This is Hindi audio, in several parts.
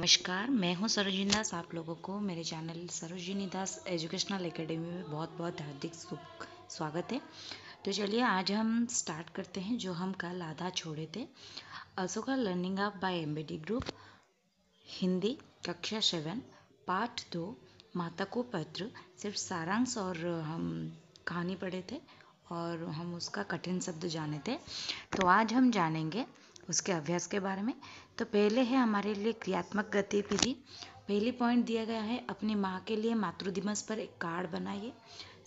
नमस्कार, मैं हूं सरोजिनी दास। आप लोगों को मेरे चैनल सरोजिनी दास एजुकेशनल एकेडमी में बहुत बहुत हार्दिक स्वागत है। तो चलिए आज हम स्टार्ट करते हैं जो हम कल आधा छोड़े थे। Ashoka learning app by MBD group, Hindi कक्षा 7, पाठ 2, माता को पत्र। सिर्फ सारांश और हम कहानी पढ़े थे और हम उसका कठिन शब्द जाने थे। तो आज हम जानेंगे उसके अभ्यास के बारे में। तो पहले है हमारे लिए क्रियात्मक गतिविधि। पहली पॉइंट दिया गया है अपनी माँ के लिए मातृ दिवस पर एक कार्ड बनाइए।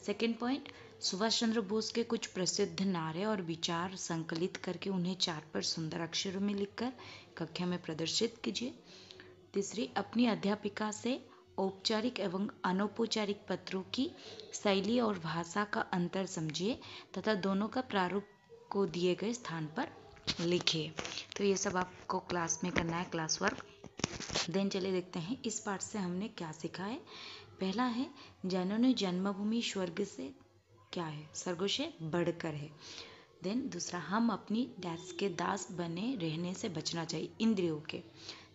सेकंड पॉइंट, सुभाष चंद्र बोस के कुछ प्रसिद्ध नारे और विचार संकलित करके उन्हें चार्ट पर सुंदर अक्षरों में लिखकर कक्षा में प्रदर्शित कीजिए। तीसरी, अपनी अध्यापिका से औपचारिक एवं अनौपचारिक पत्रों की शैली और भाषा का अंतर समझिए तथा दोनों का प्रारूप को दिए गए स्थान पर लिखिए। तो ये सब आपको क्लास में करना है, क्लास वर्क। देन चलिए देखते हैं इस पाठ से हमने क्या सीखा है। पहला है, जननी जन्मभूमि स्वर्ग से क्या है, स्वर्ग से बढ़कर है। देन दूसरा, हम अपनी डैश के दास बने रहने से बचना चाहिए, इंद्रियों के।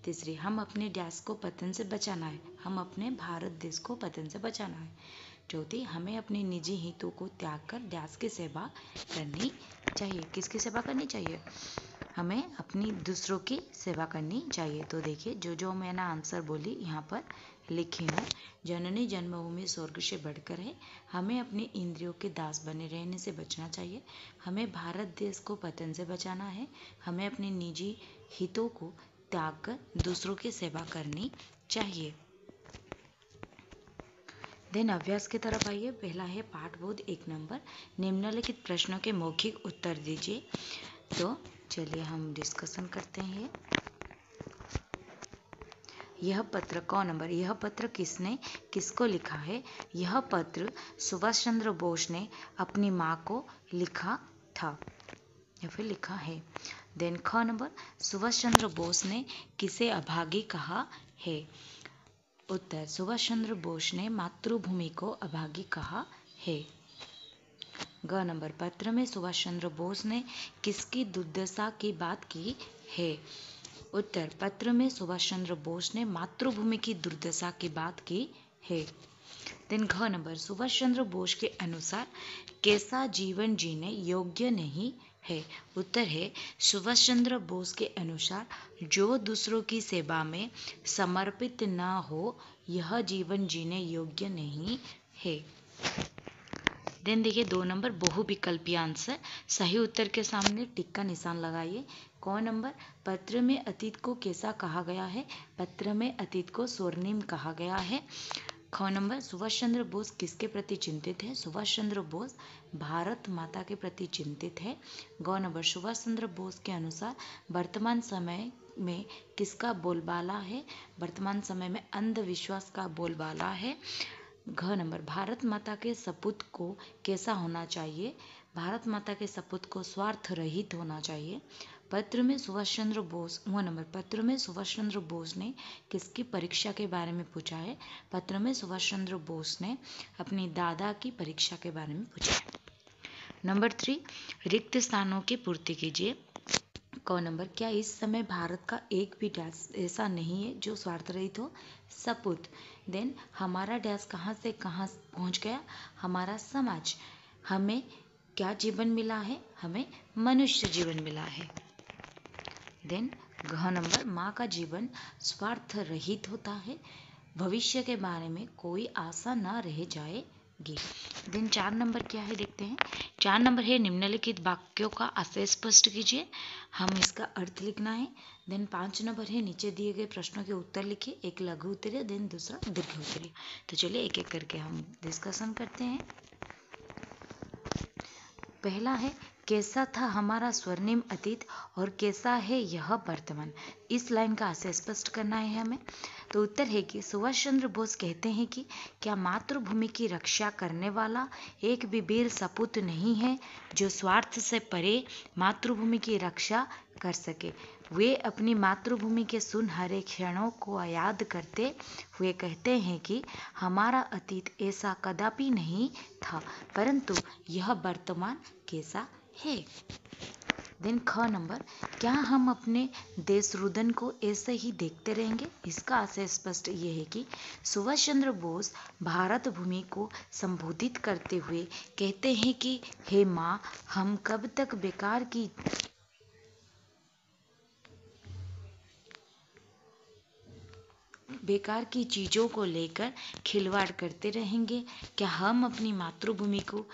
तीसरी, हम अपने डैश को पतन से बचाना है, हम अपने भारत देश को पतन से बचाना है। चौथी, हमें अपने निजी हितों को त्याग कर डैश की सेवा करनी चाहिए। किसकी सेवा करनी चाहिए? हमें अपनी दूसरों की सेवा करनी चाहिए। तो देखिए जो जो मैंने आंसर बोली यहाँ पर लिखी हूँ। जननी जन्मभूमि स्वर्ग से बढ़कर है, हमें अपने इंद्रियों के दास बने रहने से बचना चाहिए, हमें भारत देश को पतन से बचाना है, हमें अपने निजी हितों को त्याग कर दूसरों की सेवा करनी चाहिए। देन अभ्यास की तरफ आइए। पहला है पाठबोध 1 नंबर, निम्नलिखित प्रश्नों के मौखिक उत्तर दीजिए। तो चलिए हम डिस्कशन करते हैं। यह पत्र कौन नंबर, यह पत्र किसने किसको लिखा है? यह पत्र सुभाष चंद्र बोस ने अपनी माँ को लिखा था या फिर लिखा है। देन ख नंबर, सुभाष चंद्र बोस ने किसे अभागी कहा है? उत्तर, सुभाष चंद्र बोस ने मातृभूमि को अभागी कहा है। ग नंबर, पत्र में सुभाष चंद्र बोस ने किसकी दुर्दशा की बात की है? उत्तर, पत्र में सुभाष चंद्र बोस ने मातृभूमि की दुर्दशा की बात की है। देन घ नंबर, सुभाष चंद्र बोस के अनुसार कैसा जीवन जीने योग्य नहीं है? उत्तर है, सुभाष चंद्र बोस के अनुसार जो दूसरों की सेवा में समर्पित न हो यह जीवन जीने योग्य नहीं है। देन देखिए 2 नंबर, बहुविकल्पीय आंसर। सही उत्तर के सामने टिक का निशान लगाइए। क नंबर, पत्र में अतीत को कैसा कहा गया है? पत्र में अतीत को स्वर्णिम कहा गया है। ख नंबर, सुभाष चंद्र बोस किसके प्रति चिंतित है? सुभाष चंद्र बोस भारत माता के प्रति चिंतित है। ग नंबर, सुभाष चंद्र बोस के अनुसार वर्तमान समय में किसका बोलबाला है? वर्तमान समय में अंधविश्वास का बोलबाला है। घ नंबर, भारत माता के सपूत को कैसा होना चाहिए? भारत माता के सपूत को स्वार्थ रहित होना चाहिए। पत्र में सुभाष चंद्र बोस, व नंबर, पत्र में सुभाष चंद्र बोस ने किसकी परीक्षा के बारे में पूछा है? पत्र में सुभाष चंद्र बोस ने अपनी दादा की परीक्षा के बारे में पूछा है। नंबर 3, रिक्त स्थानों की पूर्ति कीजिए। क नंबर, क्या इस समय भारत का एक भी डैश ऐसा नहीं है जो स्वार्थ रहित हो? सपूत। देन हमारा डैश कहाँ से कहाँ पहुँच गया? हमारा समाज। हमें क्या जीवन मिला है? हमें मनुष्य जीवन मिला है। देन घ नंबर, माँ का जीवन स्वार्थ रहित होता है, भविष्य के बारे में कोई आशा न रह जाएगी। देन 4 नंबर क्या है देखते हैं। 4 नंबर है, निम्नलिखित वाक्यों का आशय स्पष्ट कीजिए, हम इसका अर्थ लिखना है। देन 5 नंबर है, नीचे दिए गए प्रश्नों के उत्तर लिखिए, एक लघु उत्तरीय देन दूसरा दीर्घ उत्तरीय। तो चलिए एक एक करके हम डिस्कशन करते हैं। पहला है, कैसा था हमारा स्वर्णिम अतीत और कैसा है यह वर्तमान? इस लाइन का आशय स्पष्ट करना है हमें। तो उत्तर है कि सुभाष चंद्र बोस कहते हैं कि क्या मातृभूमि की रक्षा करने वाला एक भी वीर सपूत नहीं है जो स्वार्थ से परे मातृभूमि की रक्षा कर सके? वे अपनी मातृभूमि के सुनहरे क्षणों को याद करते हुए कहते हैं कि हमारा अतीत ऐसा कदापि नहीं था, परंतु यह वर्तमान कैसा है। देन ख नंबर, क्या हम अपने देश रुदन को ऐसे ही देखते रहेंगे? इसका आशय स्पष्ट ये है कि सुभाष चंद्र बोस भारत भूमि को संबोधित करते हुए कहते हैं कि हे माँ, हम कब तक बेकार की चीज़ों को लेकर खिलवाड़ करते रहेंगे? क्या हम अपनी मातृभूमि को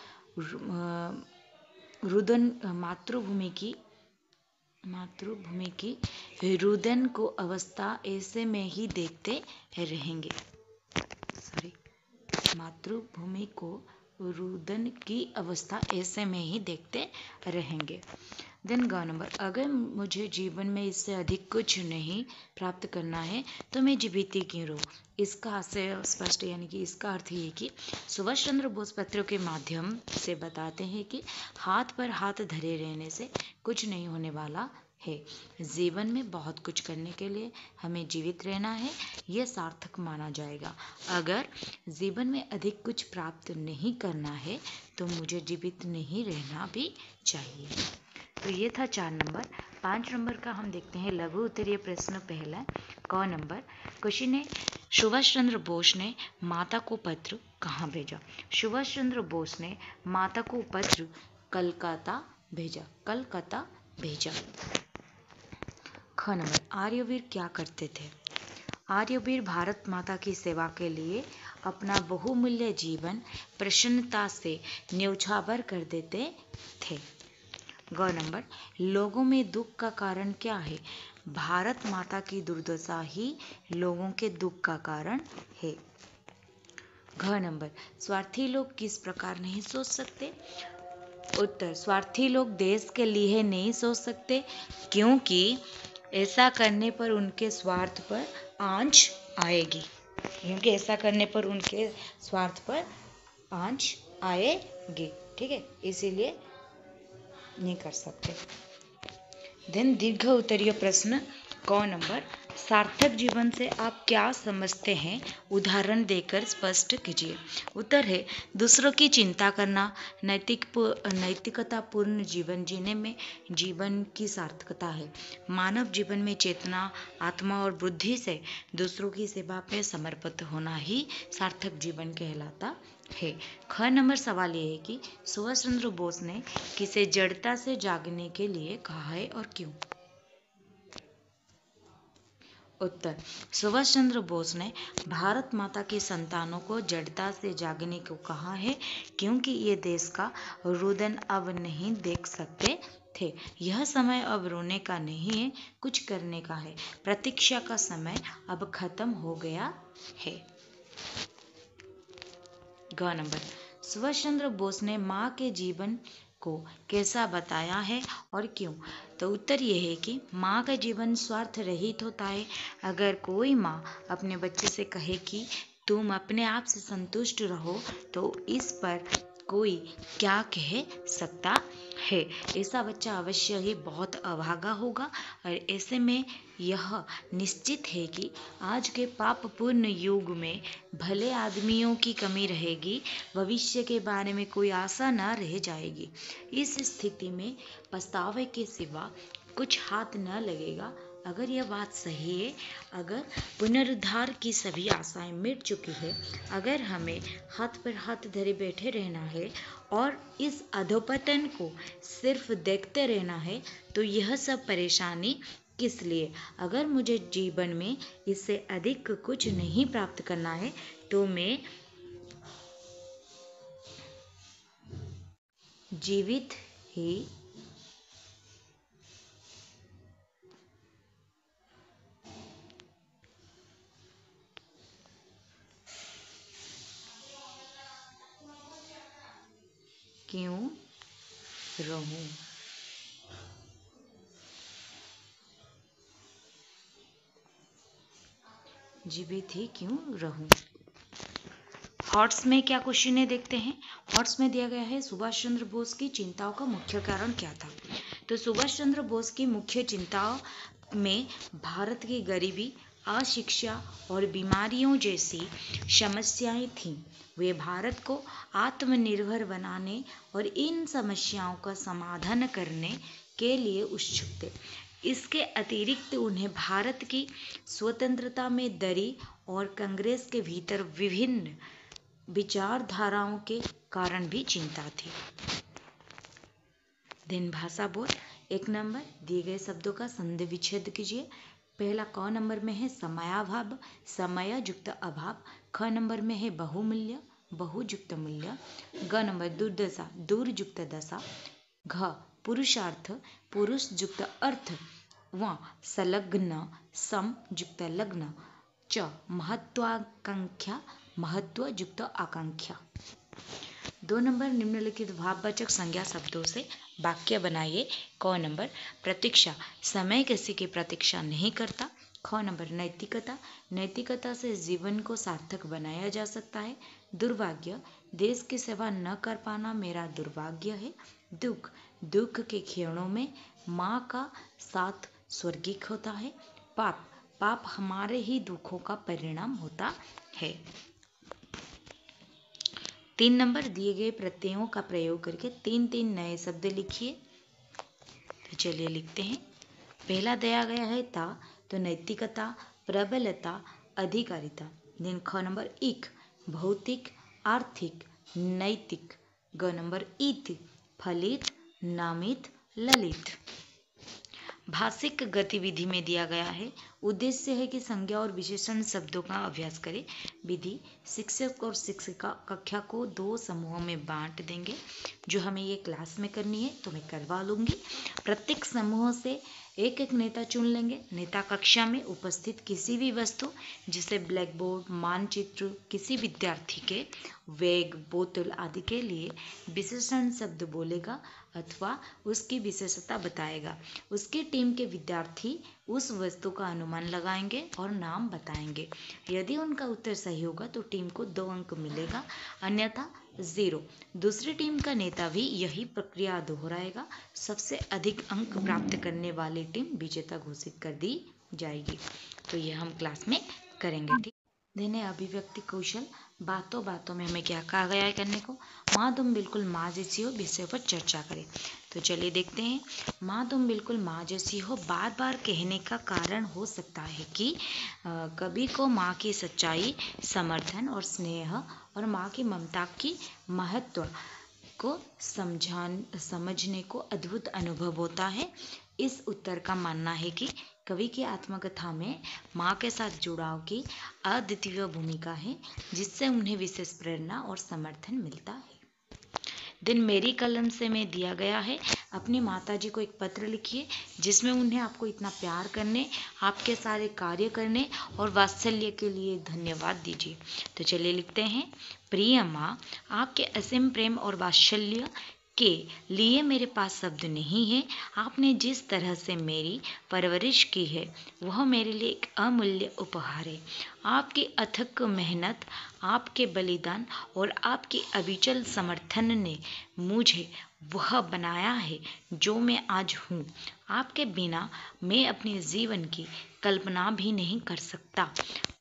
मातृभूमि की रुदन को अवस्था ऐसे में ही देखते रहेंगे? मातृभूमि को रुदन की अवस्था ऐसे में ही देखते रहेंगे। देन ग नंबर, अगर मुझे जीवन में इससे अधिक कुछ नहीं प्राप्त करना है तो मैं जीवित ही क्यों रहूं? इसका आशय स्पष्ट, यानी कि इसका अर्थ ये कि सुभाष चंद्र बोस पत्रों के माध्यम से बताते हैं कि हाथ पर हाथ धरे रहने से कुछ नहीं होने वाला है। जीवन में बहुत कुछ करने के लिए हमें जीवित रहना है, यह सार्थक माना जाएगा। अगर जीवन में अधिक कुछ प्राप्त नहीं करना है तो मुझे जीवित नहीं रहना भी चाहिए। तो ये था 4 नंबर। 5 नंबर का हम देखते हैं लघु उत्तरीय प्रश्न। पहला क नंबर, क्वेश्चन है सुभाष चंद्र बोस ने माता को पत्र कहाँ भेजा? सुभाष चंद्र बोस ने माता को पत्र कलकत्ता भेजा। ख नंबर, आर्यवीर क्या करते थे? आर्यवीर भारत माता की सेवा के लिए अपना बहुमूल्य जीवन प्रसन्नता से न्यौछावर कर देते थे। ग नंबर, लोगों में दुख का कारण क्या है? भारत माता की दुर्दशा ही लोगों के दुख का कारण है। घ नंबर, स्वार्थी लोग किस प्रकार नहीं सोच सकते? उत्तर, स्वार्थी लोग देश के लिए नहीं सोच सकते क्योंकि ऐसा करने पर उनके स्वार्थ पर आंच आएगी। ठीक है, इसीलिए नहीं कर सकते। देन दीर्घ उत्तरीय प्रश्न क नंबर, सार्थक जीवन से आप क्या समझते हैं? उदाहरण देकर स्पष्ट कीजिए। उत्तर है दूसरों की चिंता करना, नैतिकतापूर्ण जीवन जीने में जीवन की सार्थकता है। मानव जीवन में चेतना, आत्मा और बुद्धि से दूसरों की सेवा में समर्पित होना ही सार्थक जीवन कहलाता है। ख नंबर सवाल ये है कि सुभाष चंद्र बोस ने किसे जड़ता से जागने के लिए कहा है और क्यों? उत्तर, सुभाष चंद्र बोस ने भारत माता की संतानों को जड़ता से जागने को कहा है क्योंकि ये देश का रुदन अब नहीं देख सकते थे। यह समय अब रोने का नहीं है, कुछ करने का है। प्रतीक्षा का समय अब खत्म हो गया है। ग नंबर, सुभाष चंद्र बोस ने माँ के जीवन को कैसा बताया है और क्यों? तो उत्तर यह है कि माँ का जीवन स्वार्थ रहित होता है। अगर कोई माँ अपने बच्चे से कहे कि तुम अपने आप से संतुष्ट रहो तो इस पर कोई क्या कह सकता है? ऐसा बच्चा अवश्य ही बहुत अभागा होगा और ऐसे में यह निश्चित है कि आज के पापपूर्ण युग में भले आदमियों की कमी रहेगी, भविष्य के बारे में कोई आशा न रह जाएगी। इस स्थिति में पछतावे के सिवा कुछ हाथ न लगेगा। अगर यह बात सही है, अगर पुनरुद्धार की सभी आशाएं मिट चुकी है, अगर हमें हाथ पर हाथ धरे बैठे रहना है और इस अधोपतन को सिर्फ देखते रहना है, तो यह सब परेशानी किस लिए? अगर मुझे जीवन में इससे अधिक कुछ नहीं प्राप्त करना है तो मैं जीवित ही क्यों रहूं? जीवित ही क्यों रहूं? हॉट्स में क्या क्वेश्चन है देखते हैं। हॉट्स में दिया गया है सुभाष चंद्र बोस की चिंताओं का मुख्य कारण क्या था? तो सुभाष चंद्र बोस की मुख्य चिंताओं में भारत की गरीबी, अशिक्षा और बीमारियों जैसी समस्याएं थीं। वे भारत को आत्मनिर्भर बनाने और इन समस्याओं का समाधान करने के लिए उत्सुक थे। इसके अतिरिक्त उन्हें भारत की स्वतंत्रता में दरी और कांग्रेस के भीतर विभिन्न विचारधाराओं के कारण भी चिंता थी। दिन भाषा बोध। 1 नंबर दिए गए शब्दों का संधि विच्छेद कीजिए। पहला क नंबर में है समयाभाव, समय युक्त अभाव। ख नंबर में है बहुमूल्य, बहुयुक्त मूल्य। ग नंबर दुर्दशा, दूर युक्त दशा। घ पुरुषार्थ, पुरुष युक्त अर्थ। व संलग्न, सम युक्त लग्न। च महत्वाकांक्षा, महत्व युक्त आकांक्षा। 2 नंबर निम्नलिखित भाववाचक संज्ञा शब्दों से वाक्य बनाइए। क नंबर प्रतीक्षा, समय किसी की प्रतीक्षा नहीं करता। ख नंबर नैतिकता, नैतिकता से जीवन को सार्थक बनाया जा सकता है। दुर्भाग्य, देश की सेवा न कर पाना मेरा दुर्भाग्य है। दुख, दुख के क्षणों में माँ का साथ स्वर्गिक होता है। पाप, पाप हमारे ही दुखों का परिणाम होता है। 3 नंबर दिए गए प्रत्ययों का प्रयोग करके 3 नए शब्द लिखिए। तो चलिए लिखते हैं। पहला दिया गया है ता, तो नैतिकता, प्रबलता, अधिकारिता। दिन ख नंबर इक, भौतिक, आर्थिक, नैतिक। ग नंबर इत, फलित, नामित, ललित। भाषिक गतिविधि में दिया गया है। उद्देश्य है कि संज्ञा और विशेषण शब्दों का अभ्यास करें। विधि, शिक्षक और शिक्षिका कक्षा को 2 समूहों में बांट देंगे। जो हमें ये क्लास में करनी है तो मैं करवा लूँगी। प्रत्येक समूह से एक एक नेता चुन लेंगे। नेता कक्षा में उपस्थित किसी भी वस्तु जैसे ब्लैक बोर्ड, मानचित्र, किसी विद्यार्थी के बैग, बोतल आदि के लिए विशेषण शब्द बोलेगा अथवा उसकी विशेषता बताएगा। उसकी टीम के विद्यार्थी उस वस्तु का अनुमान लगाएंगे और नाम बताएंगे। यदि उनका उत्तर सही होगा तो टीम को 2 अंक मिलेगा, अन्यथा 0। दूसरी टीम का नेता भी यही प्रक्रिया दोहराएगा। सबसे अधिक अंक प्राप्त करने वाली टीम विजेता घोषित कर दी जाएगी। तो ये हम क्लास में करेंगे। ठीक, देने अभिव्यक्ति कौशल। बातों बातों में हमें क्या कहा गया है करने को? माँ तुम बिल्कुल माँ जैसी हो विषय पर चर्चा करें। तो चलिए देखते हैं। माँ तुम बिल्कुल माँ जैसी हो बार बार कहने का कारण हो सकता है कि कवि को माँ की सच्चाई, समर्थन और स्नेह और माँ की ममता की महत्व को समझने को अद्भुत अनुभव होता है। इस उत्तर का मानना है कि कवि की आत्मकथा में माँ के साथ जुड़ाव की अद्वितीय भूमिका है, जिससे उन्हें विशेष प्रेरणा और समर्थन मिलता है। दिन मेरी कलम से में दिया गया है। अपनी माताजी को एक पत्र लिखिए जिसमें उन्हें आपको इतना प्यार करने, आपके सारे कार्य करने और वात्सल्य के लिए धन्यवाद दीजिए। तो चलिए लिखते हैं। प्रिय माँ, आपके असीम प्रेम और वात्सल्य के लिए मेरे पास शब्द नहीं है। आपने जिस तरह से मेरी परवरिश की है वह मेरे लिए एक अमूल्य उपहार है। आपकी अथक मेहनत, आपके बलिदान और आपके अविचल समर्थन ने मुझे वह बनाया है जो मैं आज हूँ। आपके बिना मैं अपने जीवन की कल्पना भी नहीं कर सकता।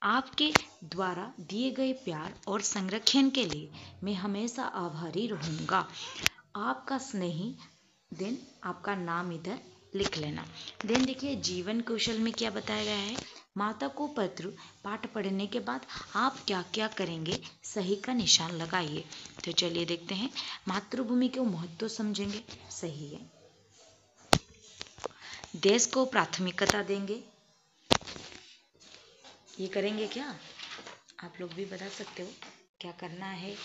आपके द्वारा दिए गए प्यार और संरक्षण के लिए मैं हमेशा आभारी रहूँगा। आपका स्नेही। देन आपका नाम इधर लिख लेना। देन देखिए जीवन कौशल में क्या बताया गया है। माता को पत्र पाठ पढ़ने के बाद आप क्या क्या करेंगे, सही का निशान लगाइए। तो चलिए देखते हैं। मातृभूमि के महत्व समझेंगे, सही है। देश को प्राथमिकता देंगे, ये करेंगे क्या? आप लोग भी बता सकते हो क्या करना है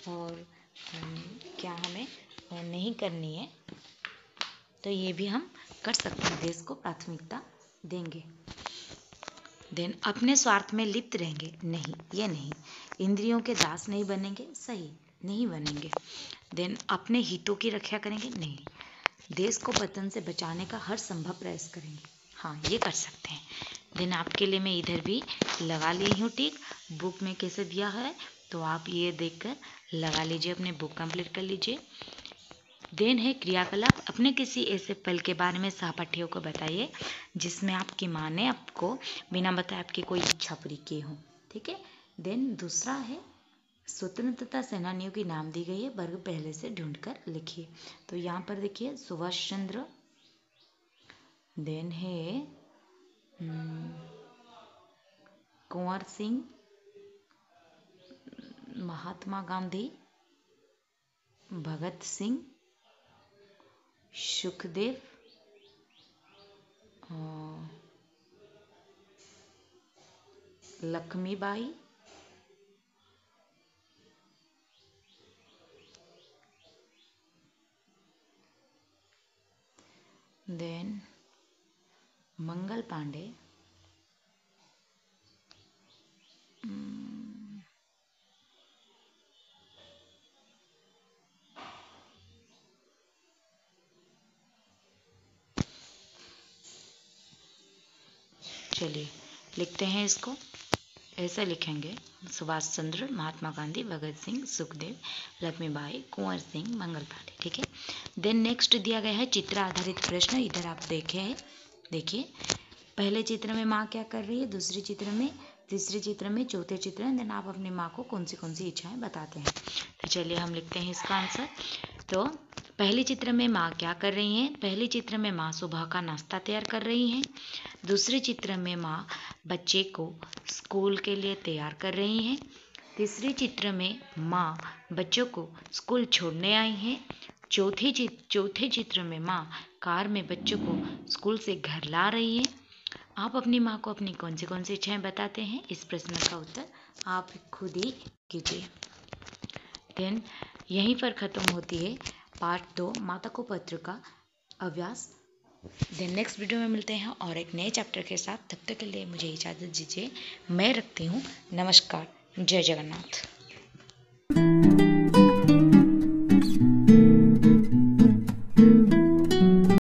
और क्या हमें नहीं करनी है। तो ये भी हम कर सकते हैं। देश को प्राथमिकता देंगे। देन अपने स्वार्थ में लिप्त रहेंगे, नहीं, ये नहीं। इंद्रियों के दास नहीं बनेंगे, सही, नहीं बनेंगे। देन अपने हितों की रक्षा करेंगे, नहीं। देश को पतन से बचाने का हर संभव प्रयास करेंगे, हाँ, ये कर सकते हैं। देन आपके लिए मैं इधर भी लगा ली हूँ टिक। बुक में कैसे दिया है तो आप ये देखकर लगा लीजिए, अपने बुक कंप्लीट कर लीजिए। देन है क्रियाकलाप। अपने किसी ऐसे पल के बारे में सहपाठियों को बताइए जिसमें आपकी माँ ने आपको बिना बताए आपकी कोई इच्छा पूरी की हो। ठीक है। देन दूसरा है स्वतंत्रता सेनानियों की नाम दी गई है, वर्ग पहले से ढूंढकर लिखिए। तो यहाँ पर देखिए सुभाष चंद्र देन है कुंवर सिंह, महात्मा गांधी, भगत सिंह, सुखदेव, लक्ष्मीबाई, देन मंगल पांडे, चलिए लिखते हैं इसको, ऐसा लिखेंगे सुभाष चंद्र, महात्मा गांधी, भगत सिंह, सुखदेव, लक्ष्मीबाई, कुंवर सिंह, मंगल पांडे। ठीक है। देन नेक्स्ट दिया गया है चित्र आधारित प्रश्न। इधर आप देखिए पहले चित्र में माँ क्या कर रही है, दूसरे चित्र में, तीसरे चित्र में, चौथे चित्र में। देन आप अपनी माँ को कौन सी इच्छाएं बताते हैं। तो चलिए हम लिखते हैं इसका आंसर। तो पहले चित्र में माँ क्या कर रही हैं, पहले चित्र में माँ सुबह का नाश्ता तैयार कर रही हैं। दूसरे चित्र में माँ बच्चे को स्कूल के लिए तैयार कर रही हैं। तीसरे चित्र में माँ बच्चों को स्कूल छोड़ने आई हैं। चौथे चित्र में माँ कार में बच्चों को स्कूल से घर ला रही है। आप अपनी माँ को अपनी कौन सी इच्छाएं बताते हैं, इस प्रश्न का उत्तर आप खुद ही कीजिए। देन यहीं पर ख़त्म होती है पार्ट 2 माता को पत्र का अभ्यास। देन नेक्स्ट वीडियो में मिलते हैं और एक नए चैप्टर के साथ। तब तक के लिए मुझे इजाज़त दीजिए। मैं रखती हूँ। नमस्कार। जय जगन्नाथ।